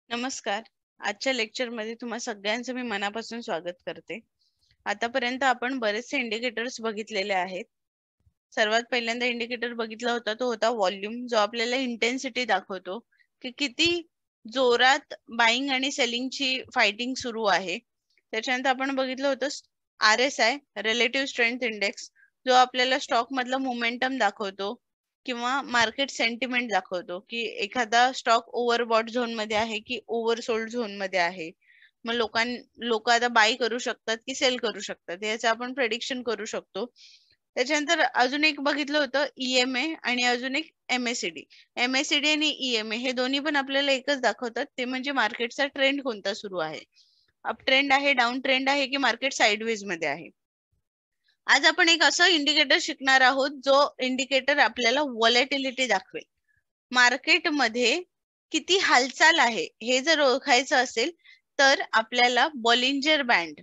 नमस्कार. आजच्या लेक्चरमध्ये तुम्हा सगळ्यांचं मी मनापासून स्वागत करते. आतापर्यंत आपण बरेचसे इंडिकेटर्स बघितलेले आहेत. सर्वात पहिल्यांदा इंडिकेटर बघितला होता तो होता व्हॉल्यूम, जो आपल्याला इंटेन्सिटी दाखवतो की किती जोरात बाइंग आणि सेलिंगची फायटिंग सुरू आहे. त्याच्यानंतर आपण बघितलं होतं RSI, रिलेटिव्ह स्ट्रेंथ इंडेक्स, जो आपल्याला स्टॉक मधला मोमेंटम दाखवतो किंवा मार्केट सेंटिमेंट दाखवतो की एखादा स्टॉक ओव्हरबॉट झोन मध्ये आहे की ओव्हरसोल्ड झोन मध्ये आहे. मग लोक आता बाय करू शकतात की सेल करू शकतात याचं आपण प्रेडिक्शन करू शकतो. त्याच्यानंतर अजून एक बघितलं होतं EMA आणि अजून एक MACD. MACD आणि EMA हे दोन्ही पण आपल्याला एकच दाखवतात, ते म्हणजे मार्केटचा ट्रेंड कोणता सुरू आहे. अप ट्रेंड आहे, डाऊन ट्रेंड आहे की मार्केट साइडवेज मध्ये आहे. आज आपण एक असं इंडिकेटर शिकणार आहोत जो इंडिकेटर आपल्याला व्हॉलॅटिलिटी दाखवेल. मार्केटमध्ये किती हालचाल आहे हे जर ओळखायचं असेल तर आपल्याला बॉलिंजर बँड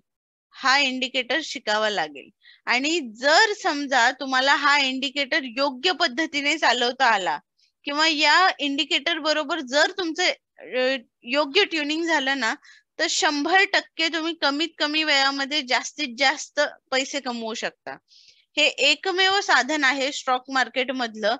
हा इंडिकेटर शिकावा लागेल. आणि जर समजा तुम्हाला हा इंडिकेटर योग्य पद्धतीने चालवता आला किंवा या इंडिकेटर बरोबर जर तुमचं योग्य ट्युनिंग झालं ना, तर 100% तुम्ही कमीत कमी वेळामध्ये जास्तीत जास्त पैसे कमवू शकता. हे एकमेव साधन आहे स्टॉक मार्केट मधलं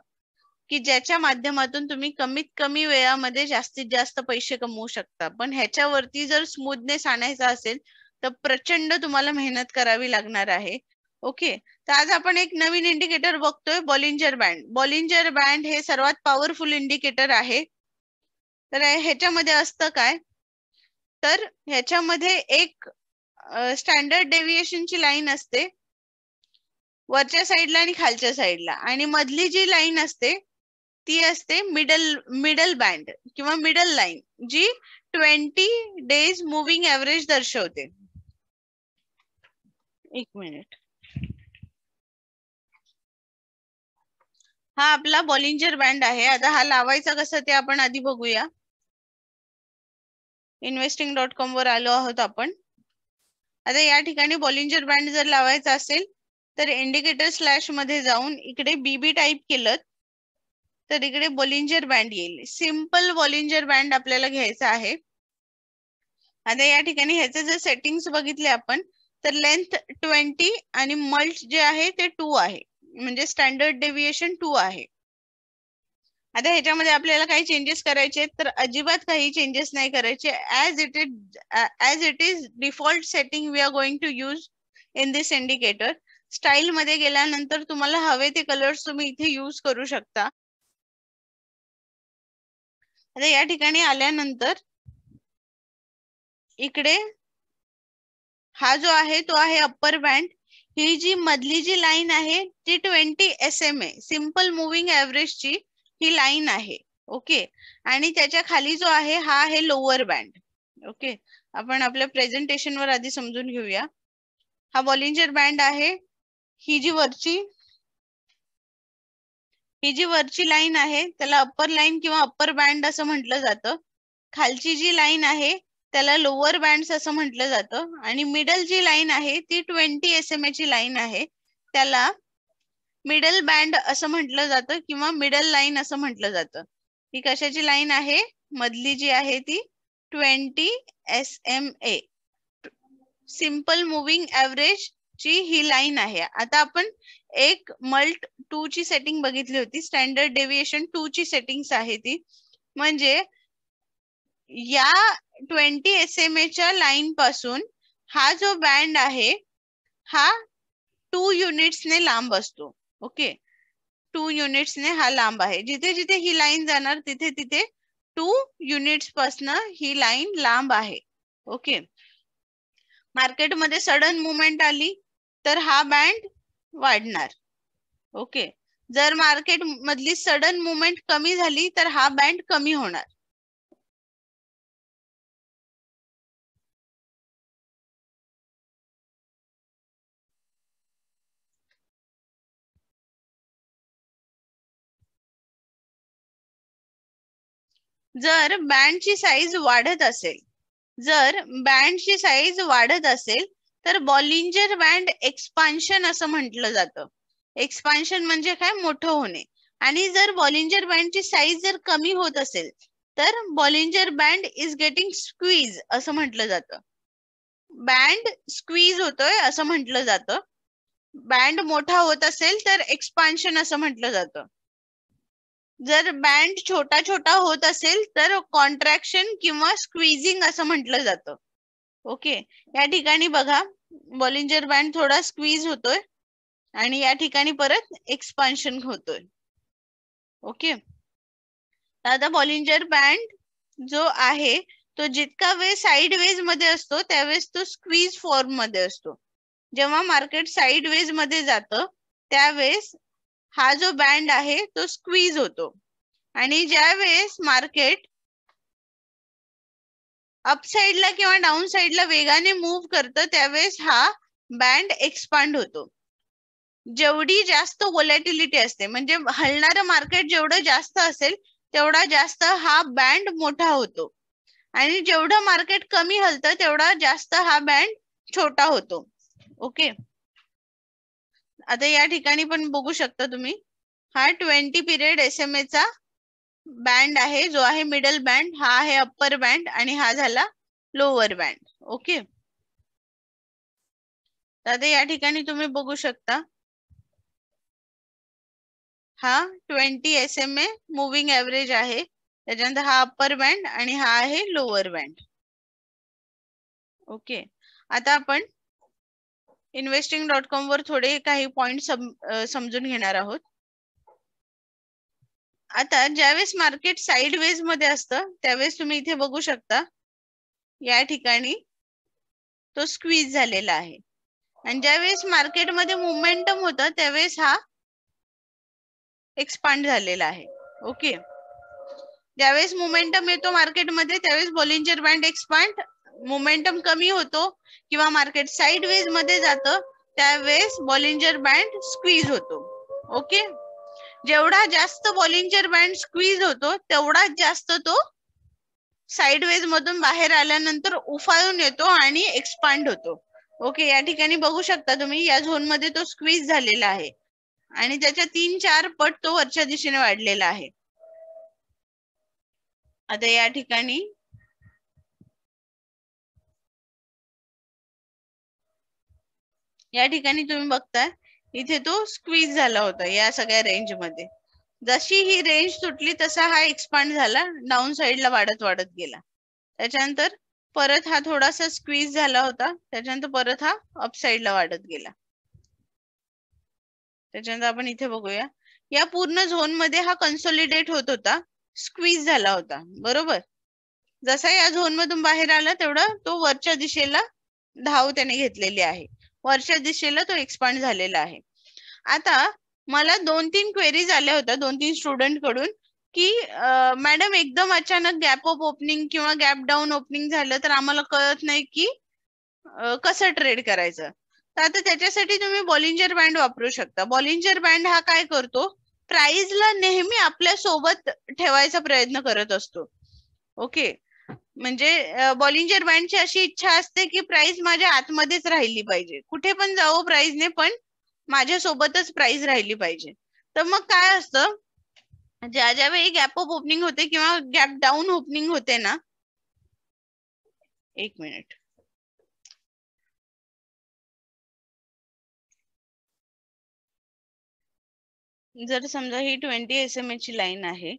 की ज्याच्या माध्यमातून तुम्ही कमीत कमी वेळामध्ये जास्तीत जास्त पैसे कमवू शकता. पण ह्याच्यावरती जर स्मूथनेस आणायचा असेल तर प्रचंड तुम्हाला मेहनत करावी लागणार आहे. ओके, तर आज आपण एक नवीन इंडिकेटर बघतोय, बॉलिंजर बँड. बॉलिंजर बँड हे सर्वात पॉवरफुल इंडिकेटर आहे. तर ह्याच्यामध्ये असतं काय, तर ह्याच्यामध्ये एक स्टँडर्ड डेव्हिएशनची लाईन असते वरच्या साईडला आणि खालच्या साईडला, आणि मधली जी लाईन असते ती असते मिडल बँड किंवा मिडल लाईन, जी 20 डेज मुव्हिंग एव्हरेज दर्शवते. एक मिनिट. हा आपला बॉलिंजर बँड आहे. आता हा लावायचा कसं ते आपण आधी बघूया. investing.com वर आलो आहोत आपण. आता या ठिकाणी बॉलिंजर बँड जर लावायचा असेल तर इंडिकेटर स्लॅश मध्ये जाऊन इकडे BB टाइप केलं तर इकडे बॉलिंजर बँड येईल. सिंपल बॉलिंजर बँड आपल्याला घ्यायचा आहे. आता या ठिकाणी ह्याचे जर सेटिंग्स बघितले आपण तर लेंथ 20 आणि मल्ट जे आहे ते 2 आहे, म्हणजे स्टँडर्ड डेव्हिएशन 2 आहे. आता ह्याच्यामध्ये आपल्याला काही चेंजेस करायचे तर अजिबात काही चेंजेस नाही करायचे. As it is default setting we are going to use in this indicator. Style मध्ये गेल्यानंतर तुम्हाला हवे ते कलर्स तुम्ही इथे यूज करू शकता. आता या ठिकाणी आल्यानंतर इकडे हा जो आहे तो आहे अप्पर बँड. ही जी मधली जी लाईन आहे ती 20 SMA सिंपल मुव्हिंग एव्हरेज ची ही लाईन आहे. ओके, आणि त्याच्या खाली जो आहे हा आहे लोअर बँड. ओके, आपण आपल्या प्रेझेंटेशन वर आधी समजून घेऊया. हा बॉलिंजर बँड आहे. ही जी वरची लाईन आहे त्याला अप्पर लाईन किंवा अप्पर बँड असं म्हटलं जातं. खालची जी लाईन आहे त्याला लोअर बँड असं म्हटलं जातं. आणि मिडल जी लाईन आहे ती 20 SMA ची लाईन आहे, त्याला मिडल बँड असं म्हटलं जातं किंवा मिडल लाईन असं म्हटलं जातं. ही कशाची लाईन आहे, मधली जी आहे ती 20 SMA सिंपल मुव्हिंग एव्हरेज ची ही लाईन आहे. आता आपण एक मल्ट 2 ची सेटिंग बघितली होती, स्टँडर्ड डेव्हिएशन 2 ची सेटिंग्स आहे ती, म्हणजे या 20 SMA च्या लाईन पासून हा जो बँड आहे हा 2 युनिट्स ने लांब असतो. ओके, 2 युनिट्स ने हा लांब आहे. जिथे जिथे ही लाईन जाणार तिथे तिथे 2 युनिट्स पासन ही लाईन लांब आहे. ओके, मार्केटमध्ये सडन मुवमेंट आली तर हा बँड वाढणार. ओके, जर मार्केट मधली सडन मुवमेंट कमी झाली तर हा बँड कमी होणार. जर बँडची साईज वाढत असेल तर बॉलिंजर बँड एक्सपान्शन असं म्हटलं जातं. एक्सपान्शन म्हणजे काय, मोठं होणे. आणि जर बॉलिंजर बँडची साईज जर कमी होत असेल तर Bollinger band is getting squeeze असं म्हटलं जातं. बँड स्क्वीज होतोय असं म्हटलं जातं. बँड मोठा होत असेल तर एक्सपान्शन असं म्हटलं जातं. जर बँड छोटा छोटा होत असेल तर कॉन्ट्रॅक्शन किंवा स्क्वीजिंग असं म्हटलं जातं. ओके, या ठिकाणी बघा बॉलिंजर बँड थोडा स्क्वीज होतोय आणि या ठिकाणी परत एक्सपान्शन होतोय. ओके, आता बॉलिंजर बँड जो आहे तो जितका वेळ साइडवेज मध्ये असतो त्यावेळेस तो स्क्वीज फॉर्म मध्ये असतो. जेव्हा मार्केट साइडवेज मध्ये जातं त्यावेळेस हा जो बँड आहे तो स्क्वीज होतो आणि ज्या वेळेस मार्केट अपसाइडला किंवा डाऊन साइडला वेगाने मूव्ह करतं त्यावेळेस हा बँड एक्सपांड होतो. जेवढी जास्त व्होलॅटिलिटी असते म्हणजे हलणारं मार्केट जेवढं जास्त असेल तेवढा जास्त हा बँड मोठा होतो आणि जेवढं मार्केट कमी हलतं तेवढा जास्त हा बँड छोटा होतो. ओके, आता या ठिकाणी पण बघू शकता तुम्ही हा 20 पिरियड SMA चा बँड आहे जो आहे मिडल बँड, हा आहे अप्पर बँड आणि हा झाला लोअर बँड. ओके, आता या ठिकाणी तुम्ही बघू शकता हा 20 SMA मुव्हिंग एव्हरेज आहे, त्याच्यानंतर हा अप्पर बँड आणि हा आहे लोअर बँड. ओके, आता आपण investing.com वर थोडे काही पॉइंट समजून घेणार आहोत. आता ज्यावेळेस मार्केट साइडवेज मध्ये असतं त्यावेळेस तुम्ही इथे बघू शकता या ठिकाणी तो स्क्वीज झालेला आहे आणि ज्यावेळेस मार्केटमध्ये मोमेंटम होतं त्यावेळेस हा एक्सपांड झालेला आहे. ओके, ज्यावेळेस मोमेंटम येतो मार्केटमध्ये त्यावेळेस बॉलिंजर बँड एक्सपांड, मोमेंटम कमी होतो किंवा मार्केट साइडवेज मध्ये जातं त्यावेळेस बॉलिंजर बँड स्क्वीज होतो. ओके, जेवढा जास्त बॉलिंजर बँड स्क्वीज होतो तेवढा जास्त तो साइडवेज मधून बाहेर आल्यानंतर उफाळून येतो आणि एक्सपांड होतो. ओके, या ठिकाणी बघू शकता तुम्ही या झोन मध्ये तो स्क्वीज झालेला आहे आणि त्याच्या 3-4 पट तो वरच्या दिशेने वाढलेला आहे. आता या ठिकाणी तुम्ही बघताय इथे तो स्क्वीज झाला होता या सगळ्या रेंज मध्ये. जशी ही रेंज सुटली तसा हा एक्सपांड झाला, डाऊन साइडला वाढत वाढत गेला. त्याच्यानंतर परत हा थोडासा स्क्वीज झाला होता, त्याच्यानंतर परत हा अपसाइडला वाढत गेला. त्याच्यानंतर आपण इथे बघूया या पूर्ण झोन मध्ये हा कन्सोलिडेट होत होता, स्क्वीज झाला होता. बरोबर, जसा या झोन मधून बाहेर आला तेवढं तो वरच्या दिशेला धाव त्याने घेतलेली आहे, वरच्या दिशेला तो एक्सपांड झालेला आहे. आता मला 2-3 क्वेरीज आल्या होत्या 2-3 स्टुडंट कडून की मॅडम एकदम अचानक गॅप अप ओपनिंग किंवा गॅप डाऊन ओपनिंग झालं तर आम्हाला कळत नाही की कसं ट्रेड करायचं. तर आता त्याच्यासाठी तुम्ही बॉलिंजर बँड वापरू शकता. बॉलिंजर बँड हा काय करतो, प्राइसला नेहमी आपल्या सोबत ठेवायचा प्रयत्न करत असतो. ओके, म्हणजे बॉलिंजर बँडची अशी इच्छा असते की प्राइस माझ्या आतमध्येच राहिली पाहिजे, कुठे पण जाओ प्राइसने पण माझ्या सोबतच प्राइस राहिली पाहिजे. तर मग काय असतं, ज्या ज्या वेळी गॅप अप ओपनिंग होते किंवा गॅप डाऊन ओपनिंग होते ना, एक मिनिट, जर समजा ही 20 SMA ची लाईन आहे,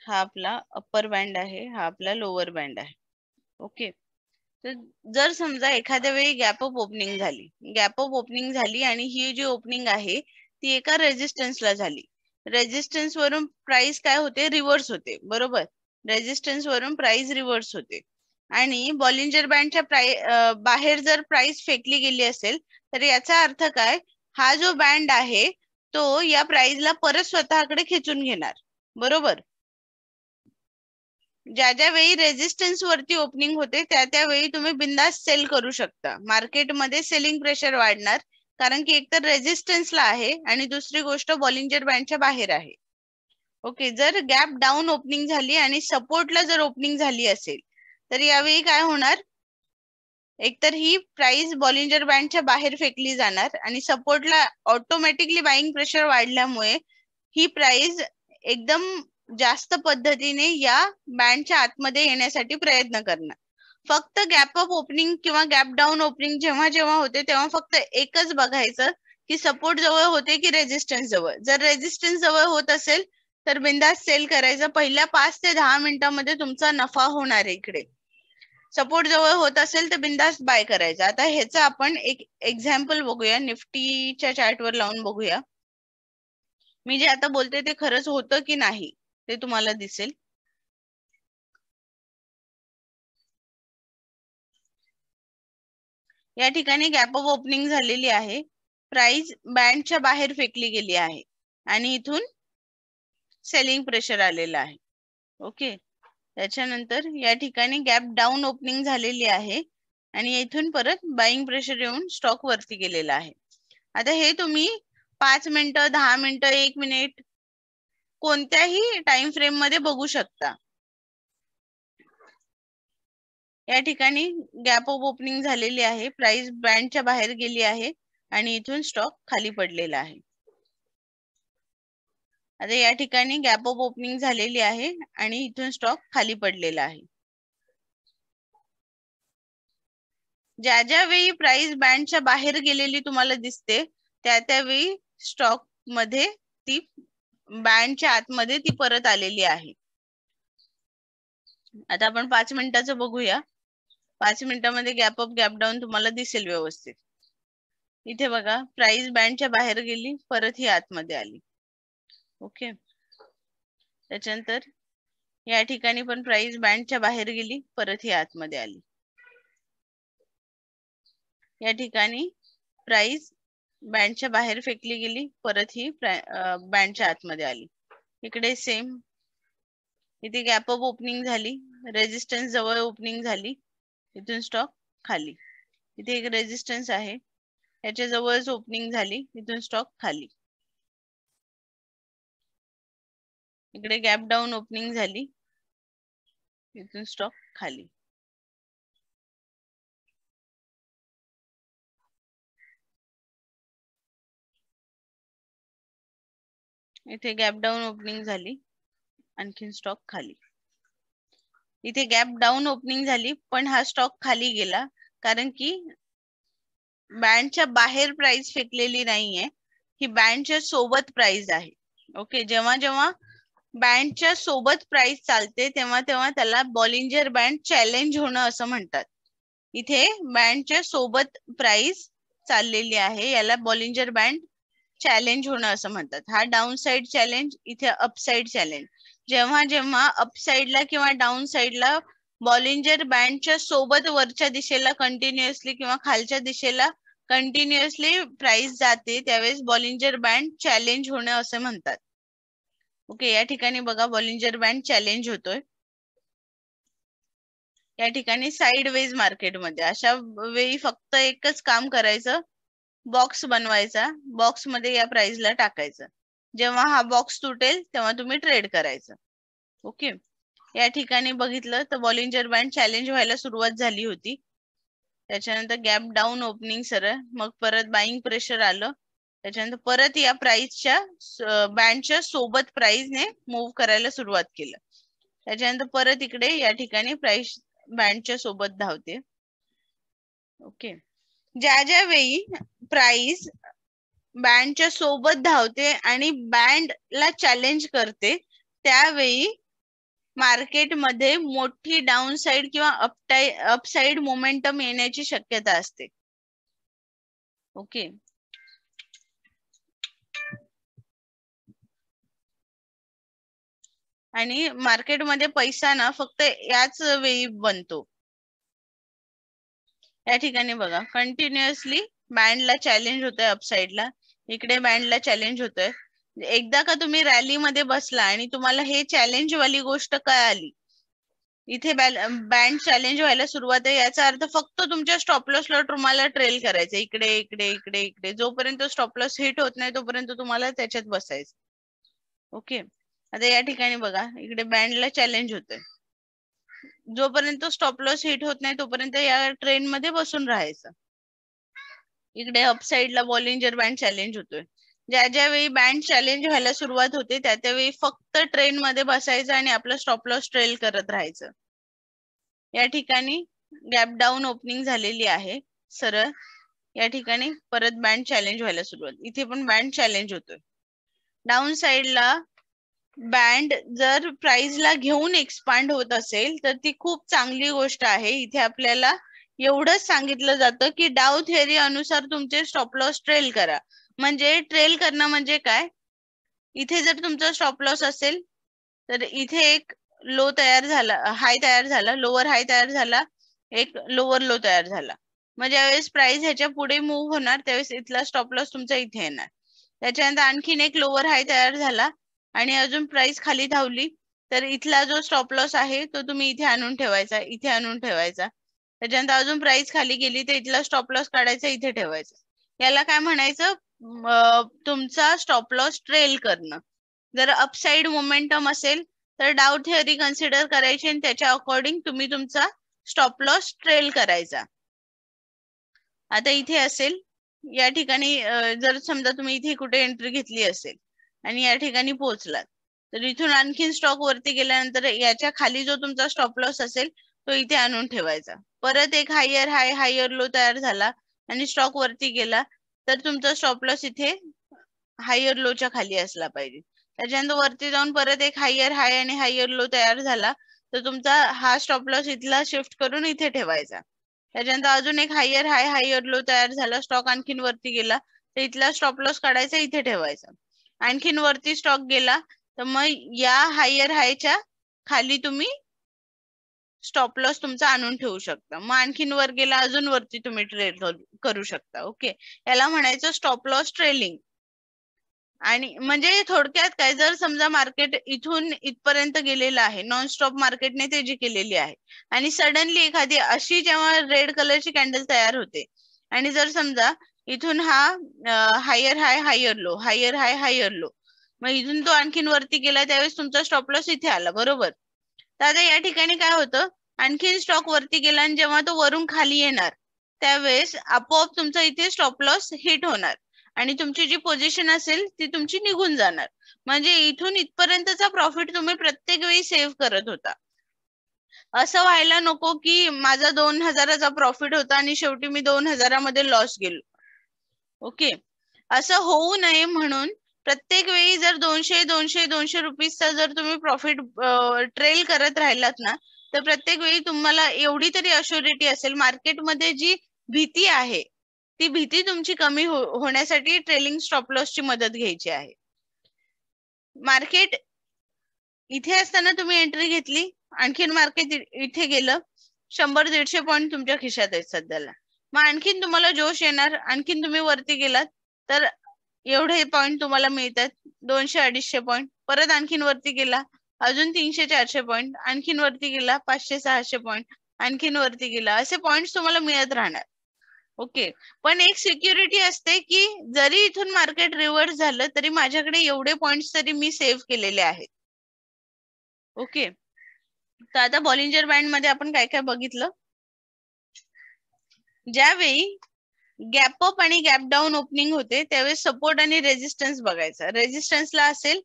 हा आपला अप्पर बँड आहे, हा आपला लोअर बँड आहे. ओके, तर जर समजा एखाद्या वेळी गॅप अप ओपनिंग झाली आणि ही जी ओपनिंग आहे ती एका रेजिस्टन्सला झाली, रेजिस्टन्स वरून प्राइस काय होते, रिव्हर्स होते. बरोबर, रेजिस्टन्स वरून प्राइस रिव्हर्स होते आणि बॉलिंजर बँडच्या बाहेर जर प्राइस फेकली गेली असेल तर याचा अर्थ काय, हा जो बँड आहे तो या प्राइसला परत स्वतःकडे खेचून घेणार. बरोबर, ज्या ज्या वेळी रेजिस्टन्स वरती ओपनिंग होते त्या त्यावेळी तुम्ही बिंदास सेल करू शकता. मार्केटमध्ये सेलिंग प्रेशर वाढणार कारण की एकतर रेजिस्टन्सला आहे आणि दुसरी गोष्ट बॉलिंजर बँडच्या बाहेर आहे. ओके, जर गॅप डाऊन ओपनिंग झाली आणि सपोर्टला जर ओपनिंग झाली असेल तर यावेळी काय होणार, एकतर ही प्राइस बॉलिंजर बँडच्या बाहेर फेकली जाणार आणि सपोर्टला ऑटोमॅटिकली बाइंग प्रेशर वाढल्यामुळे ही प्राइस एकदम जास्त पद्धतीने या बँडच्या आतमध्ये येण्यासाठी प्रयत्न करणार. फक्त गॅप अप ओपनिंग किंवा गॅप डाऊन ओपनिंग जेव्हा जेव्हा होते तेव्हा फक्त एकच बघायचं की सपोर्ट जवळ होते की रेजिस्टन्स जवळ. जर रेजिस्टन्स जवळ होत असेल तर बिंदास सेल करायचं. पहिल्या 5 ते 10 मिनिटांमध्ये तुमचा नफा होणार आहे. इकडे सपोर्ट जवळ होत असेल तर बिंदास बाय करायचं. आता ह्याचं आपण एक एक्झाम्पल बघूया. निफ्टीच्या चार्टवर लावून बघूया. मी जे आता बोलते ते खरंच होतं की नाही ते तुम्हाला दिसेल. या ठिकाणी गॅप अप ओपनिंग झालेली आहे. प्राइस बँडच्या बाहेर फेकली गेली आहे आणि इथून सेलिंग प्रेशर आलेला आहे. ओके, त्याच्यानंतर या ठिकाणी गॅप डाऊन ओपनिंग झालेली आहे आणि इथून परत बाइंग प्रेशर येऊन स्टॉक वरती गेलेला आहे. आता हे तुम्ही 5 मिनिटं, 10 मिनिटं, 1 मिनिट कोणत्याही टाइम फ्रेम मध्ये बघू शकता. या ठिकाणी गॅप अप ओपनिंग झालेली आहे. प्राइस बँडच्या बाहेर गेली आहे आणि इथून स्टॉक खाली पडलेला आहे. आता या ठिकाणी गॅप अप ओपनिंग झालेली आहे आणि इथून स्टॉक खाली पडलेला आहे. ज्या ज्या वेळी प्राइस बँडच्या बाहेर गेलेली तुम्हाला दिसते त्यावेळी स्टॉक मध्ये ती बँडच्या आतमध्ये ती परत आलेली आहे. आता आपण 5 मिनिटाचं बघूया. 5 मिनिटांमध्ये गॅप अप गॅप डाऊन तुम्हाला दिसेल व्यवस्थित. इथे बघा प्राइस बँडच्या बाहेर गेली, परत ही आतमध्ये आली. ओके, त्याच्यानंतर या ठिकाणी पण प्राइस बँडच्या बाहेर गेली, परत ही आतमध्ये आली. या ठिकाणी प्राइस बँडच्या बाहेर फेकली गेली, परत ही बँडच्या आतमध्ये आली. इकडे सेम, इथे गॅप अप ओपनिंग झाली, रेजिस्टन्स जवळ ओपनिंग झाली, इथून स्टॉक खाली. इथे एक रेजिस्टन्स आहे, याच्या जवळच ओपनिंग झाली, इथून स्टॉक खाली. इकडे गॅप डाऊन ओपनिंग झाली, इथून स्टॉक खाली. इथे गॅप डाऊन ओपनिंग झाली, आणखीन स्टॉक खाली. इथे गॅप डाऊन ओपनिंग झाली पण हा स्टॉक खाली गेला कारण की बँडच्या बाहेर प्राइस फेकलेली नाहीये, ही बँडच्या सोबत प्राइस आहे. ओके, जेव्हा जेव्हा बँडच्या सोबत प्राइस चालते तेव्हा तेव्हा त्याला बॉलिंजर बँड चॅलेंज होणं असं म्हणतात. इथे बँडच्या सोबत प्राइस चाललेली आहे, याला बॉलिंजर बँड चॅलेंज होणं असं म्हणतात. हा डाऊन साइड चॅलेंज, इथे अपसाइड चॅलेंज. जेव्हा जेव्हा अपसाइडला किंवा डाऊन साइडला बॉलिंजर बँडच्या सोबत वरच्या दिशेला कंटिन्युअसली किंवा खालच्या दिशेला कंटिन्युअसली प्राइस जाते त्यावेळेस बॉलिंजर बँड चॅलेंज होणं असं म्हणतात. ओके, या ठिकाणी बघा बॉलिंजर बँड चॅलेंज होतोय. या ठिकाणी साइडवेज मार्केटमध्ये अशा वेळी फक्त एकच काम करायचं, बॉक्स बनवायचा, बॉक्स मध्ये या प्राइसला टाकायचं. जेव्हा हा बॉक्स तुटेल तेव्हा तुम्ही ट्रेड करायचं. ओके, या ठिकाणी बघितलं तर बॉलिंजर बँड चॅलेंज व्हायला सुरुवात झाली होती. त्याच्यानंतर गॅप डाऊन ओपनिंग सरळ, मग परत बाइंग प्रेशर आलं, त्याच्यानंतर परत या प्राइसच्या बँडच्या सोबत प्राइसने मूव्ह करायला सुरुवात केलं. त्याच्यानंतर परत इकडे या ठिकाणी प्राइस बँडच्या सोबत धावते. ओके, ज्या ज्या वेळी प्राइस बँडच्या सोबत धावते आणि बँडला चॅलेंज करते त्यावेळी मार्केटमध्ये मोठी डाऊन साइड किंवा अपसाइड मोमेंटम येण्याची शक्यता असते. ओके, आणि मार्केटमध्ये पैसा ना फक्त याच वेळी बनतो. या ठिकाणी बघा कंटिन्युअसली बँडला चॅलेंज होतोय, अपसाइडला इकडे बँडला चॅलेंज होतोय. एकदा का तुम्ही रॅली मध्ये बसला आणि तुम्हाला हे चॅलेंज वाली गोष्ट कळाली, इथे बँड चॅलेंज व्हायला सुरुवात आहे, याचा अर्थ फक्त तुमच्या स्टॉप लॉसला तुम्हाला ट्रेल करायचं, इकडे इकडे इकडे इकडे. जोपर्यंत स्टॉप लॉस हिट होत नाही तोपर्यंत तुम्हाला त्याच्यात बसायचं. ओके, आता या ठिकाणी बघा इकडे बँडला चॅलेंज होतोय, जोपर्यंत स्टॉप लॉस हिट होत नाही तोपर्यंत या ट्रेंड मध्ये बसून राहायचं. इकडे अपसाइडला बॉलिंजर बँड चॅलेंज होतोय, ज्या वेळी बँड चॅलेंज व्हायला सुरुवात होते त्यावेळी फक्त ट्रेन मध्ये बसायचं आणि आपलं स्टॉप लॉस ट्रेल करत राहायचं. या ठिकाणी गॅप डाऊन ओपनिंग झालेली आहे सरळ. या ठिकाणी परत बँड चॅलेंज व्हायला सुरुवात. इथे पण बँड चॅलेंज होतोय. डाऊन साइडला बँड जर प्राइसला घेऊन एक्सपांड होत असेल तर ती खूप चांगली गोष्ट आहे. इथे आपल्याला एवढंच सांगितलं जातं की डाउ थेअरी अनुसार तुमचे स्टॉप लॉस ट्रेल करा. म्हणजे ट्रेल करणं म्हणजे काय, इथे जर तुमचा स्टॉप लॉस असेल तर इथे एक लो तयार झाला, हाय तयार झाला, लोअर हाय तयार झाला, एक लोअर लो तयार झाला. मग ज्यावेळेस प्राइस ह्याच्या पुढे मूव्ह होणार त्यावेळेस इथला स्टॉप लॉस तुमचा इथे येणार. त्याच्यानंतर आणखीन एक लोअर हाय तयार झाला आणि अजून प्राइस खाली धावली तर इथला जो स्टॉप लॉस आहे तो तुम्ही इथे आणून ठेवायचा, इथे आणून ठेवायचा. त्याच्यानंतर अजून प्राइस खाली गेली तर इथला स्टॉप लॉस काढायचा, इथे ठेवायचा. याला काय म्हणायचं, तुमचा स्टॉप लॉस ट्रेल करणं. जर अपसाइड मोमेंटम असेल तर डाउ थिअरी कन्सिडर करायची आणि त्याच्या अकॉर्डिंग तुम्ही तुमचा स्टॉप लॉस ट्रेल करायचा. आता इथे असेल या ठिकाणी जर समजा तुम्ही इथे कुठे एंट्री घेतली असेल आणि या ठिकाणी पोहोचलात तर इथून आणखीन स्टॉक वरती गेल्यानंतर याच्या खाली जो तुमचा स्टॉप लॉस असेल तो इथे आणून ठेवायचा. परत एक हायर हाय हायर लो तयार झाला आणि स्टॉक वरती गेला तर तुमचा स्टॉप लॉस इथे हायर लोच्या खाली असला पाहिजे. त्याच्यानंतर वरती जाऊन परत एक हायर हाय आणि हायर लो तयार झाला तर तुमचा हा स्टॉप लॉस इथला शिफ्ट करून इथे ठेवायचा. त्याच्यानंतर अजून एक हायर हाय हायर लो तयार झाला, स्टॉक आणखीन वरती गेला तर इथला स्टॉप लॉस काढायचा, इथे ठेवायचा. आणखीन वरती स्टॉक गेला तर मग या हायर हायच्या खाली तुम्ही स्टॉप लॉस तुमचा आणून ठेवू शकता. मग आणखीन वर गेला अजून वरती तुम्ही ट्रेड करू शकता. ओके, याला म्हणायचं स्टॉप लॉस ट्रेलिंग. आणि म्हणजे थोडक्यात काय, जर समजा मार्केट इथून इथपर्यंत गेलेलं आहे, नॉन स्टॉप मार्केटने तेजी केलेली आहे आणि सडनली एखादी अशी जेव्हा रेड कलरची कॅन्डल तयार होते आणि जर समजा इथून हा हायर हाय हायर लो, हायर हाय हायर लो, मग इथून तो आणखीन वरती गेला त्यावेळेस तुमचा स्टॉप लॉस इथे आला, बरोबर. तर आता या ठिकाणी काय होतं, आणखीन स्टॉक वरती गेला आणि जेव्हा तो वरून खाली येणार त्यावेळेस आपोआप तुमचा इथे स्टॉप लॉस हिट होणार आणि तुमची जी पोझिशन असेल ती तुमची निघून जाणार. म्हणजे इथून इथपर्यंतचा प्रॉफिट तुम्ही प्रत्येक वेळी सेव्ह करत होता. असं व्हायला नको की माझा 2000चा प्रॉफिट होता आणि शेवटी मी 2000मध्ये लॉस गेलो. ओके, असं होऊ नये म्हणून प्रत्येक वेळी जर 200 रुपीजचा जर तुम्ही प्रॉफिट ट्रेल करत राहिलात ना तर प्रत्येक वेळी तुम्हाला एवढी तरी अश्युरिटी असेल, मार्केटमध्ये जी भीती आहे ती भीती तुमची कमी होण्यासाठी ट्रेलिंग स्टॉप लॉसची मदत घ्यायची आहे. मार्केट इथे असताना तुम्ही एंट्री घेतली, आणखीन मार्केट इथे गेलं, 100-150 पॉईंट तुमच्या खिशात आहेत सध्याला. मग आणखीन तुम्हाला जोश येणार, आणखीन तुम्ही वरती गेलात तर एवढे पॉईंट तुम्हाला मिळतात, 200-250 पॉईंट. परत आणखीन वरती गेला अजून 300-400 पॉईंट, आणखीन वरती गेला 500-600 पॉईंट, आणखीन वरती गेला, असे पॉइंट्स तुम्हाला मिळत राहणार. ओके, पण एक सिक्युरिटी असते की जरी इथून मार्केट रिव्हर्स झालं तरी माझ्याकडे एवढे पॉइंट्स तरी मी सेव्ह केलेले आहेत. ओके, तर आता बॉलिंजर बँड मध्ये आपण काय काय बघितलं. ज्यावेळी गॅप अप आणि गॅप डाऊन ओपनिंग होते त्यावेळेस सपोर्ट आणि रेजिस्टन्स बघायचा. रेजिस्टन्सला असेल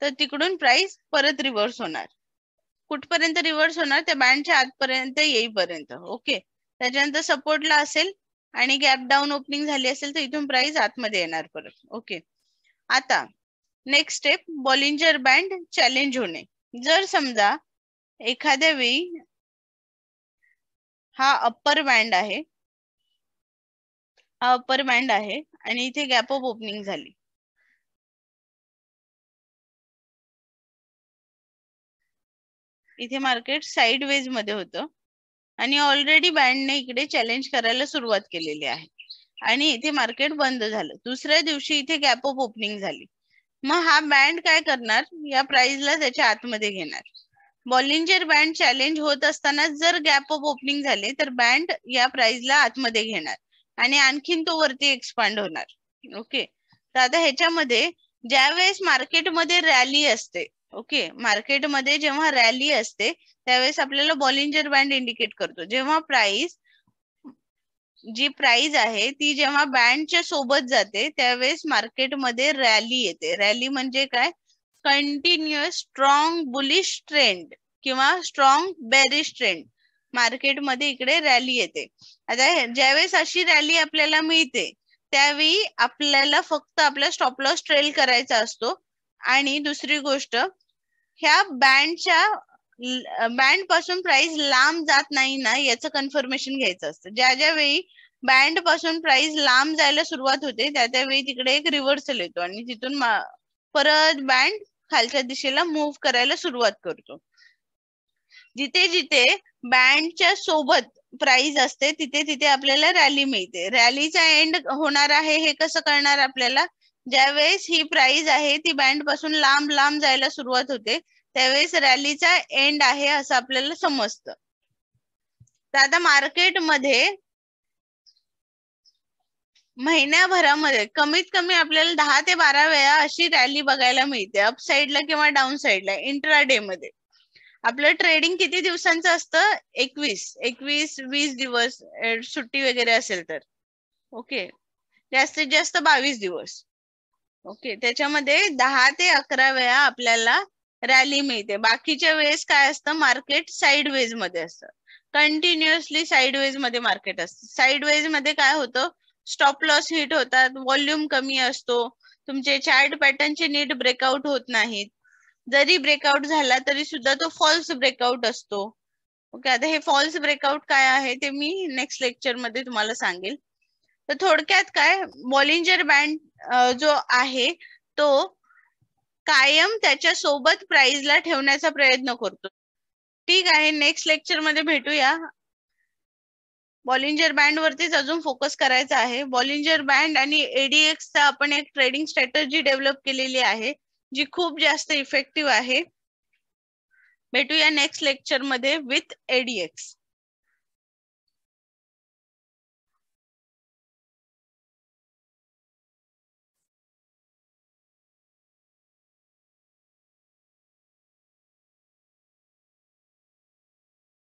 तर तिकडून प्राइस परत रिव्हर्स होणार. कुठपर्यंत रिव्हर्स होणार, त्या बँडच्या आतपर्यंत येईपर्यंत. ओके, त्याच्यानंतर सपोर्टला असेल आणि गॅप डाऊन ओपनिंग झाली असेल तर इथून प्राइस आतमध्ये येणार परत. ओके, आता next step, Bollinger band challenge होणे. जर समजा एखाद्या वेळी हा अप्पर बँड आहे, हा अप्पर बँड आहे आणि इथे गॅप अप ओपनिंग झाली, इथे मार्केट साइडवेज मध्ये होतं आणि ऑलरेडी बँडने इकडे चॅलेंज करायला सुरुवात केलेली आहे आणि इथे मार्केट बंद झालं. दुसऱ्या दिवशी इथे गॅप अप ओपनिंग झाली. मग हा बँड काय करणार, या प्राइसला त्याच्या आतमध्ये घेणार. बॉलिंजर बँड चॅलेंज होत असताना जर गॅप अप ओपनिंग झाले तर बँड या प्राइसला आतमध्ये घेणार आणि आणखीन तो वरती एक्सपांड होणार. ओके, तर आता ह्याच्यामध्ये ज्यावेळेस मार्केटमध्ये रॅली असते, ओके, मार्केटमध्ये जेव्हा रॅली असते त्यावेळेस आपल्याला बॉलिंजर बँड इंडिकेट करतो. जेव्हा प्राइस जी प्राइस आहे ती जेव्हा बँडच्या सोबत जाते त्यावेळेस मार्केटमध्ये रॅली येते. रॅली म्हणजे काय? कंटिन्युअस स्ट्रॉंग बुलिश ट्रेंड किंवा स्ट्रॉंग बेरिश ट्रेंड मार्केटमध्ये इकडे रॅली येते. आता ज्यावेळेस अशी रॅली आपल्याला मिळते त्यावेळी आपल्याला फक्त आपला स्टॉप लॉस ट्रेल करायचा असतो. आणि दुसरी गोष्ट, ह्या बँड पासून प्राइस लांब जात नाही ना याचं कन्फर्मेशन घ्यायचं असतं. ज्या ज्या वेळी बँड पासून प्राइस लांब जायला सुरुवात होते त्या त्यावेळी तिकडे एक रिव्हर्सल येतो आणि तिथून परत बँड खालच्या दिशेला मूव्ह करायला सुरुवात करतो. जिथे जिथे बँडच्या सोबत प्राइस असते तिथे तिथे आपल्याला रॅली मिळते. रॅलीचा एंड होणार आहे हे कसं कळणार आपल्याला? ज्यावेळेस ही प्राइस आहे ती बँड पासून लांब लांब जायला सुरुवात होते त्यावेळेस रॅलीचा एंड आहे असं आपल्याला समजतं. तर आता मार्केटमध्ये महिन्याभरामध्ये कमीत कमी आपल्याला 10 ते 12 वेळा अशी रॅली बघायला मिळते, अप साइडला किंवा डाऊन साइडला इंट्राडे मध्ये. आपलं ट्रेडिंग किती दिवसांचं असतं? 21-20 दिवस सुट्टी वगैरे असेल तर. ओके, जास्तीत जास्त 22 दिवस. ओके, त्याच्यामध्ये 10 ते 11 वेळा आपल्याला रॅली मिळते. बाकीच्या वेळेस काय असतं? मार्केट साइडवेज मध्ये असतं, कंटिन्युअसली साइडवेज मध्ये मार्केट असतं. साइडवेज मध्ये काय होतं? स्टॉप लॉस हिट होतात, व्हॉल्यूम कमी असतो, तुमचे चार्ट पॅटर्नचे नीट ब्रेकआउट होत नाहीत. जरी ब्रेकआउट झाला तरी सुद्धा तो फॉल्स ब्रेकआउट असतो. ओके, आता हे फॉल्स ब्रेकआउट काय आहे ते मी नेक्स्ट लेक्चर मध्ये तुम्हाला सांगेल. तर थोडक्यात काय, बॉलिंजर बँड जो आहे तो कायम त्याच्या सोबत प्राइसला ठेवण्याचा प्रयत्न करतो. ठीक आहे, नेक्स्ट लेक्चर मध्ये भेटूया. बॉलिंजर बँड वरतीच अजून फोकस करायचा आहे. बॉलिंजर बँड आणि एडीएक्स चा आपण एक ट्रेडिंग स्ट्रॅटेजी डेव्हलप केलेली आहे जी खूप जास्त इफेक्टिव्ह आहे. भेटूया नेक्स्ट लेक्चर मध्ये विथ एडीएक्स.